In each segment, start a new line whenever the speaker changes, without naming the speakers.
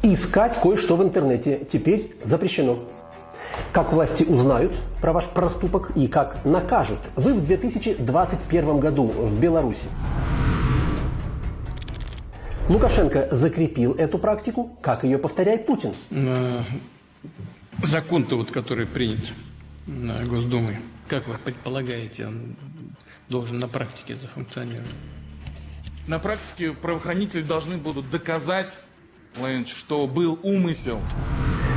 Искать кое-что в интернете теперь запрещено. Как власти узнают про ваш проступок и как накажут? Вы в 2021 году в Беларуси. Лукашенко закрепил эту практику. Как ее повторяет Путин?
Закон-то, вот, который принят Госдумой, как вы предполагаете, он должен на практике зафункционировать?
На практике правоохранители должны будут доказать, Владимир, что был умысел.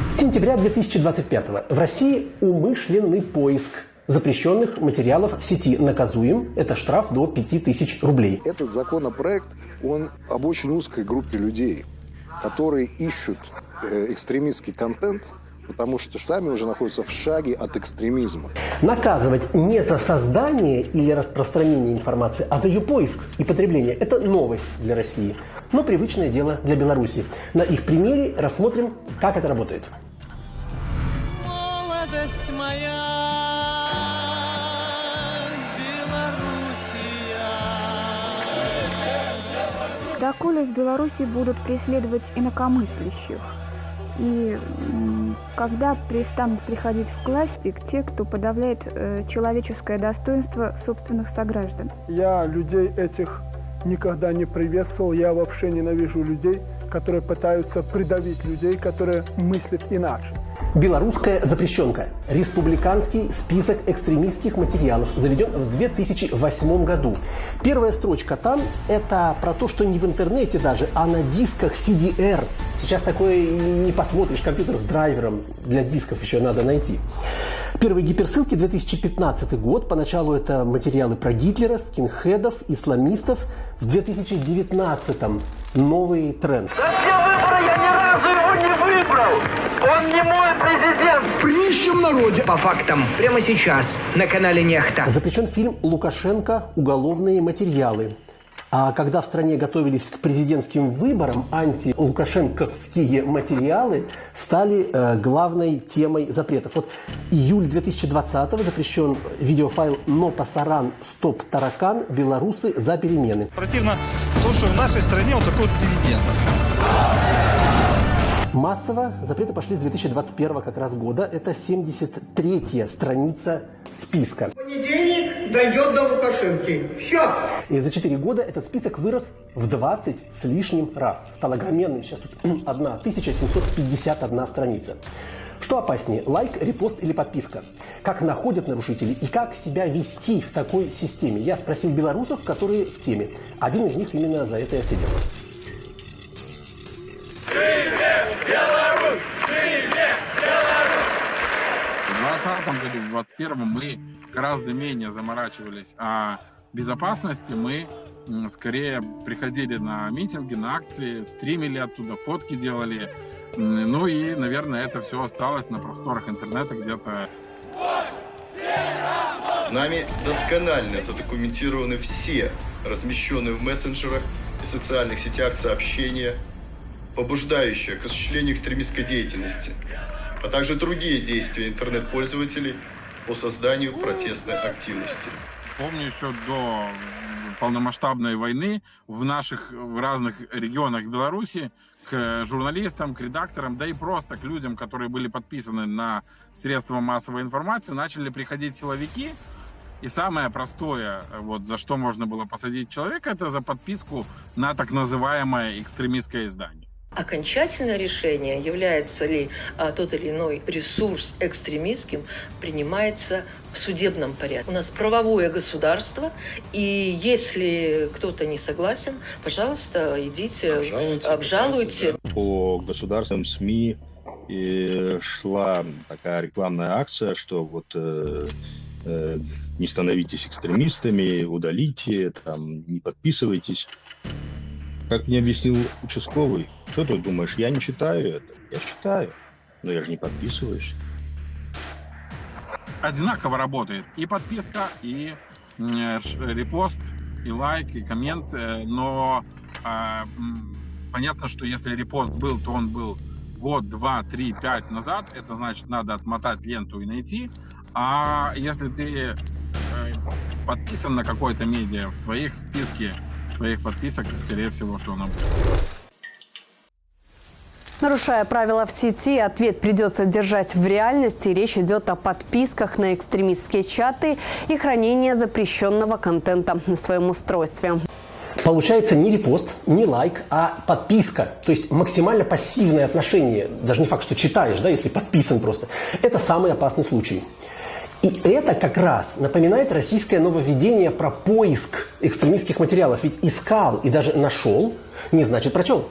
С сентября 2025 в России умышленный поиск запрещенных материалов в сети наказуем. Это штраф до 5000 рублей.
Этот законопроект, он об очень узкой группе людей, которые ищут экстремистский контент, потому что сами уже находятся в шаге от экстремизма.
Наказывать не за создание или распространение информации, а за ее поиск и потребление. Это новость для России, но привычное дело для Беларуси. На их примере рассмотрим, как это работает.
Молодость моя, Белоруссия.
Доколе в Беларуси будут преследовать инакомыслящих? И когда перестанут приходить в классик те, кто подавляет человеческое достоинство собственных сограждан?
Я людей этих никогда не приветствовал. Я вообще ненавижу людей, которые пытаются придавить людей, которые мыслят иначе.
Белорусская запрещенка. Республиканский список экстремистских материалов заведен в 2008 году. Первая строчка там – это про то, что не в интернете даже, а на дисках CDR. Сейчас такое не посмотришь, компьютер с драйвером для дисков еще надо найти. Первые гиперссылки 2015 год. Поначалу это материалы про Гитлера, скинхедов, исламистов. В 2019-м новый тренд.
За все выборы я ни разу его не выбрал! Он не мой президент!
В нищем народе! По фактам, прямо сейчас на канале Нехта.
Запрещен фильм «Лукашенко. Уголовные материалы». А когда в стране готовились к президентским выборам, антилукашенковские материалы стали главной темой запретов. Вот июль 2020-го запрещен видеофайл «Но пасаран, стоп таракан. Белорусы за перемены».
Противно то, что в нашей стране вот такой вот президент.
Массово запреты пошли с 2021 как раз года. Это 73-я страница списка.
Понедельник дойдет до Лукашенки. Все.
И за 4 года этот список вырос в 20 с лишним раз. Стал огроменным. Сейчас тут 1751 страница. Что опаснее, лайк, репост или подписка? Как находят нарушителей и как себя вести в такой системе? Я спросил белорусов, которые в теме. Один из них именно за это и отсидел.
В 2020 году, в 2021 мы гораздо менее заморачивались о безопасности. Мы скорее приходили на митинги, на акции, стримили оттуда, фотки делали. Ну и, наверное, это все осталось на просторах интернета где-то.
Нами досконально задокументированы все размещенные в мессенджерах и социальных сетях сообщения, побуждающие к осуществлению экстремистской деятельности, а также другие действия интернет-пользователей по созданию протестной активности.
Помню еще до полномасштабной войны в разных регионах Беларуси к журналистам, к редакторам, да и просто к людям, которые были подписаны на средства массовой информации, начали приходить силовики. И самое простое, вот за что можно было посадить человека, это за подписку на так называемое экстремистское издание.
Окончательное решение, является ли тот или иной ресурс экстремистским, принимается в судебном порядке. У нас правовое государство, и если кто-то не согласен, пожалуйста, идите, обжалуйте.
По государственным СМИ шла такая рекламная акция, что вот не становитесь экстремистами, удалите, там, не подписывайтесь. Как мне объяснил участковый, что ты думаешь, я не читаю это? Я читаю, но я же не подписываюсь.
Одинаково работает и подписка, и репост, и лайк, и коммент, но понятно, что если репост был, то он был год, 2, 3, 5 назад, это значит, надо отмотать ленту и найти. А если ты подписан на какое-то медиа, в твоих списке твоих подписок, скорее всего, что оно будет.
Нарушая правила в сети, ответ придется держать в реальности. Речь идет о подписках на экстремистские чаты и хранении запрещенного контента на своем устройстве.
Получается не репост, не лайк, а подписка. То есть максимально пассивное отношение. Даже не факт, что читаешь, да, если подписан просто. Это самый опасный случай. И это как раз напоминает российское нововведение про поиск экстремистских материалов. Ведь искал и даже нашел, не значит прочел.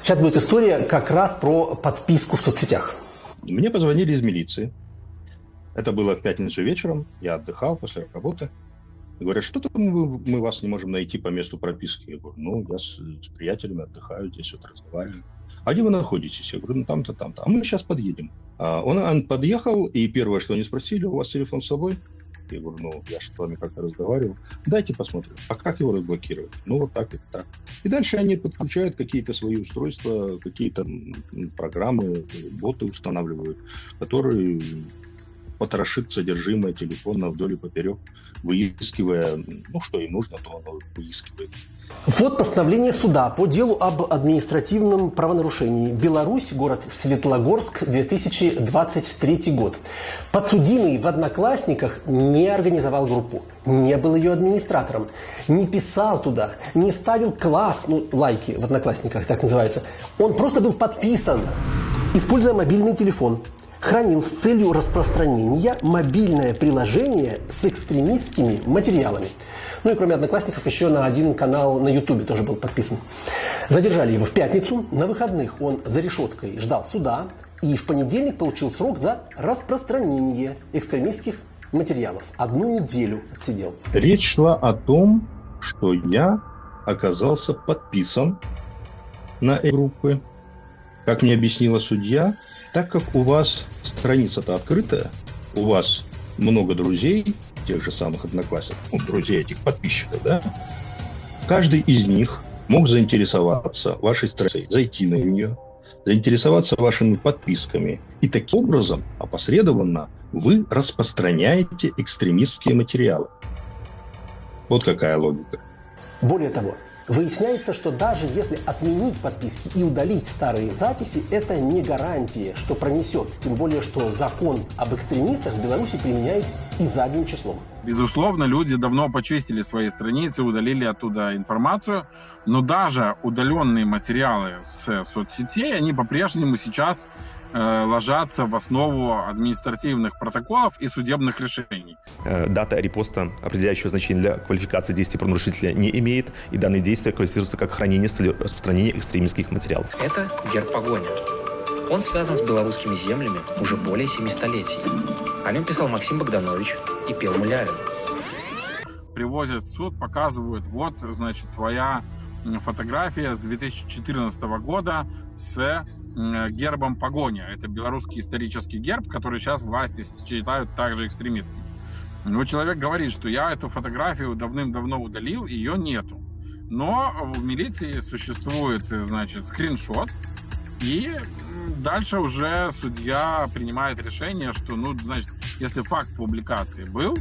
Сейчас будет история как раз про подписку в соцсетях.
Мне позвонили из милиции. Это было в пятницу вечером. Я отдыхал после работы. Говорят, что-то мы вас не можем найти по месту прописки. Я говорю, я с приятелями отдыхаю, здесь вот разговариваю. А где вы находитесь? Я говорю, там-то, там-то. А мы сейчас подъедем. Он подъехал, и первое, что они спросили, у вас телефон с собой? Я говорю, я же с вами как-то разговаривал. Дайте посмотрим. А как его разблокировать? Вот так и так. И дальше они подключают какие-то свои устройства, какие-то программы, боты устанавливают, которые потрошит содержимое телефона вдоль и поперек, выискивая, что им нужно, то оно выискивает.
Вот постановление суда по делу об административном правонарушении. Беларусь, город Светлогорск, 2023 год. Подсудимый в Одноклассниках не организовал группу, не был ее администратором, не писал туда, не ставил класс, лайки в Одноклассниках, так называется. Он просто был подписан, используя мобильный телефон. Хранил с целью распространения мобильное приложение с экстремистскими материалами. И кроме Одноклассников еще на один канал на Ютубе тоже был подписан. Задержали его в пятницу. На выходных он за решеткой ждал суда. И в понедельник получил срок за распространение экстремистских материалов. 1 неделю отсидел.
Речь шла о том, что я оказался подписан на группы. Как мне объяснила судья, так как у вас страница-то открытая, у вас много друзей, тех же самых одноклассников, друзей этих подписчиков, да, каждый из них мог заинтересоваться вашей страницей, зайти на нее, заинтересоваться вашими подписками. И таким образом, опосредованно, вы распространяете экстремистские материалы. Вот какая логика.
Более того, выясняется, что даже если отменить подписки и удалить старые записи, это не гарантия, что пронесет. Тем более, что закон об экстремистах в Беларуси применяют и задним числом.
Безусловно, люди давно почистили свои страницы, удалили оттуда информацию, но даже удаленные материалы с соцсетей, они по-прежнему сейчас ложатся в основу административных протоколов и судебных решений.
Дата репоста определяющего значения для квалификации действий правонарушителя не имеет, и данные действия квалифицируются как хранение с целью распространения экстремистских материалов.
Это герб погоня. Он связан с белорусскими землями уже более 7 столетий. О нем писал Максим Богданович и пел Мулявин.
Привозят в суд, показывают, твоя фотография с 2014 года с гербом погоня. Это белорусский исторический герб, который сейчас власти считают также экстремистским. Человек говорит, что я эту фотографию давным-давно удалил, ее нету. Но в милиции существует, скриншот, и дальше уже судья принимает решение, что, если факт публикации был,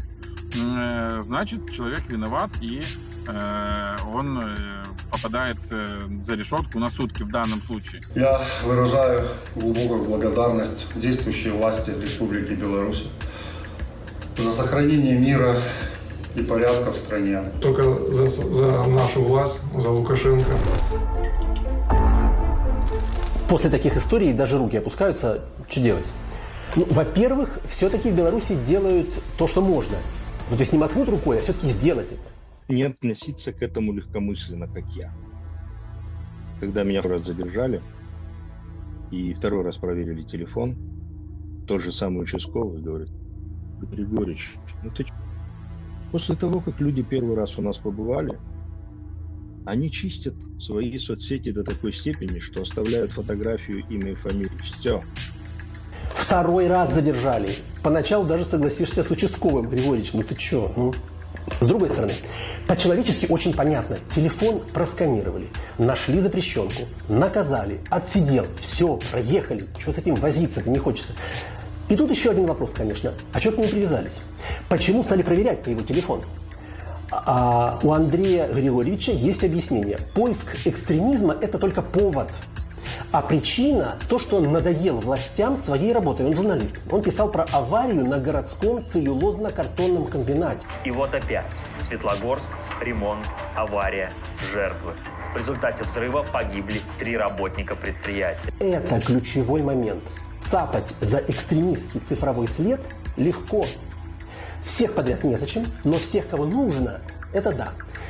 значит, человек виноват, и он попадает за решетку на сутки в данном случае.
Я выражаю глубокую благодарность действующей власти Республики Беларусь за сохранение мира и порядка в стране.
Только за нашу власть, за Лукашенко.
После таких историй даже руки опускаются. Что делать? Во-первых, все-таки в Беларуси делают то, что можно. То есть не махнуть рукой, а все-таки сделать это.
Не относиться к этому легкомысленно, как я. Когда меня второй раз задержали и второй раз проверили телефон, тот же самый участковый говорит: Григорьевич, ты что? После того, как люди первый раз у нас побывали, они чистят свои соцсети до такой степени, что оставляют фотографию, имя и фамилию. Все.
Второй раз задержали. Поначалу даже согласишься с участковым: Григорьевич, ты что? С другой стороны, по-человечески очень понятно. Телефон просканировали, нашли запрещенку, наказали, отсидел, все, проехали. Что с этим возиться-то не хочется. И тут еще один вопрос, конечно. А что к нему привязались? Почему стали проверять-то его телефон? У Андрея Григорьевича есть объяснение. Поиск экстремизма – это только повод. А причина – то, что он надоел властям своей работой. Он журналист. Он писал про аварию на городском целлюлозно-картонном комбинате.
И вот опять. Светлогорск, ремонт, авария, жертвы. В результате взрыва погибли 3 работника предприятия.
Это ключевой момент. Цапать за экстремистский цифровой след легко. Всех подряд незачем, но всех, кого нужно, это да.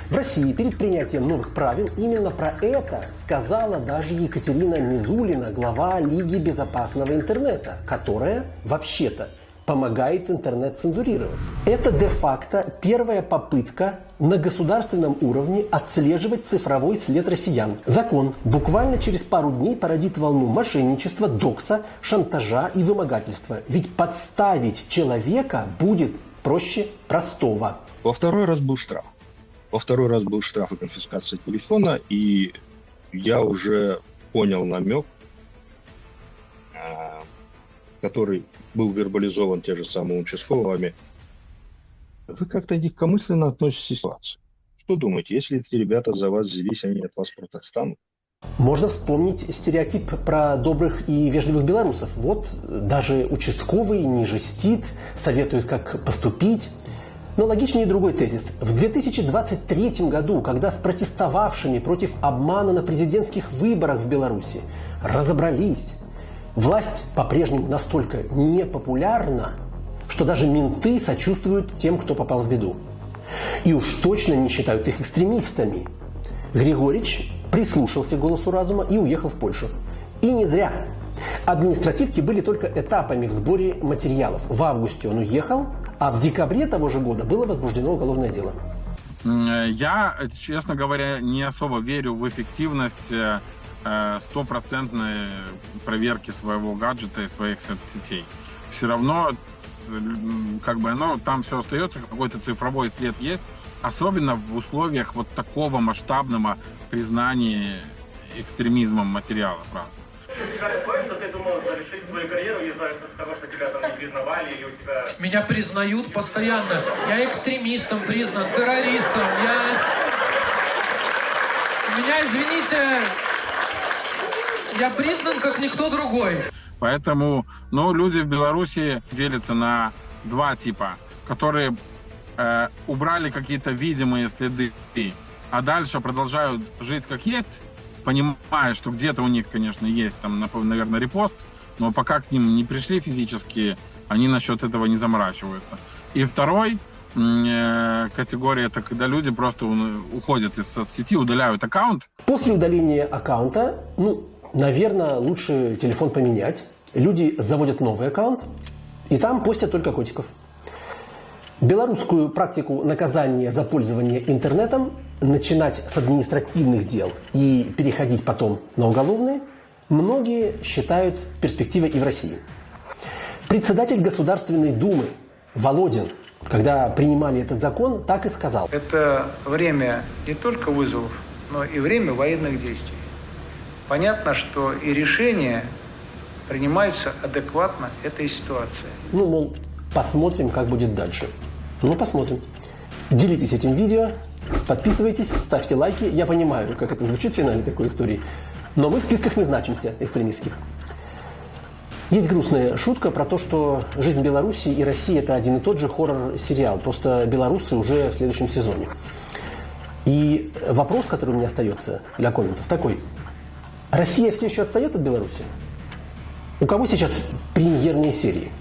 В России перед принятием новых правил именно про это сказала даже Екатерина Мизулина, глава Лиги безопасного интернета, которая, вообще-то, помогает интернет цензурировать. Это де-факто первая попытка на государственном уровне отслеживать цифровой след россиян. Закон буквально через пару дней породит волну мошенничества, докса, шантажа и вымогательства. Ведь подставить человека будет проще простого.
Во второй раз был штраф. Во второй раз был штраф и конфискация телефона, и я уже понял намек, который был вербализован те же самыми участковыми. Вы как-то легкомысленно относитесь к ситуации. Что думаете, если эти ребята за вас взялись, они от вас протестанут?
Можно вспомнить стереотип про добрых и вежливых белорусов. Вот даже участковый не жестит, советует, как поступить. Но логичнее другой тезис. В 2023 году, когда с протестовавшими против обмана на президентских выборах в Беларуси разобрались, власть по-прежнему настолько непопулярна, что даже менты сочувствуют тем, кто попал в беду. И уж точно не считают их экстремистами. Григорич прислушался к голосу разума и уехал в Польшу. И не зря. Административки были только этапами в сборе материалов. В августе он уехал, а в декабре того же года было возбуждено уголовное дело.
Я, честно говоря, не особо верю в эффективность стопроцентной проверки своего гаджета и своих соцсетей. Все равно, как бы, там все остается, какой-то цифровой след есть, особенно в условиях вот такого масштабного признания экстремизмом материала, правда.
Что ты думал завершить свою карьеру из-за того, что тебя там не признавали или у тебя...
Меня признают постоянно. Я экстремистом признан, террористом. Меня, извините, я признан как никто другой.
Поэтому, люди в Беларуси делятся на 2 типа, которые убрали какие-то видимые следы, а дальше продолжают жить как есть, понимая, что где-то у них, конечно, есть там, наверное, репост, но пока к ним не пришли физически, они насчет этого не заморачиваются. И второй категория, это когда люди просто уходят из соцсети, удаляют аккаунт.
После удаления аккаунта, наверное, лучше телефон поменять. Люди заводят новый аккаунт и там постят только котиков. Белорусскую практику наказания за пользование интернетом начинать с административных дел и переходить потом на уголовные многие считают перспективой и в России. Председатель Государственной Думы Володин, когда принимали этот закон, так и сказал.
Это время не только вызовов, но и время военных действий. Понятно, что и решения принимаются адекватно этой ситуации.
Посмотрим, как будет дальше. Посмотрим. Делитесь этим видео, подписывайтесь, ставьте лайки. Я понимаю, как это звучит в финале такой истории, но мы в списках не значимся, экстремистских. Есть грустная шутка про то, что жизнь Беларуси и России – это один и тот же хоррор-сериал, просто белорусы уже в следующем сезоне. И вопрос, который у меня остается для комментов, такой. Россия все еще отстает от Беларуси? У кого сейчас премьерные серии?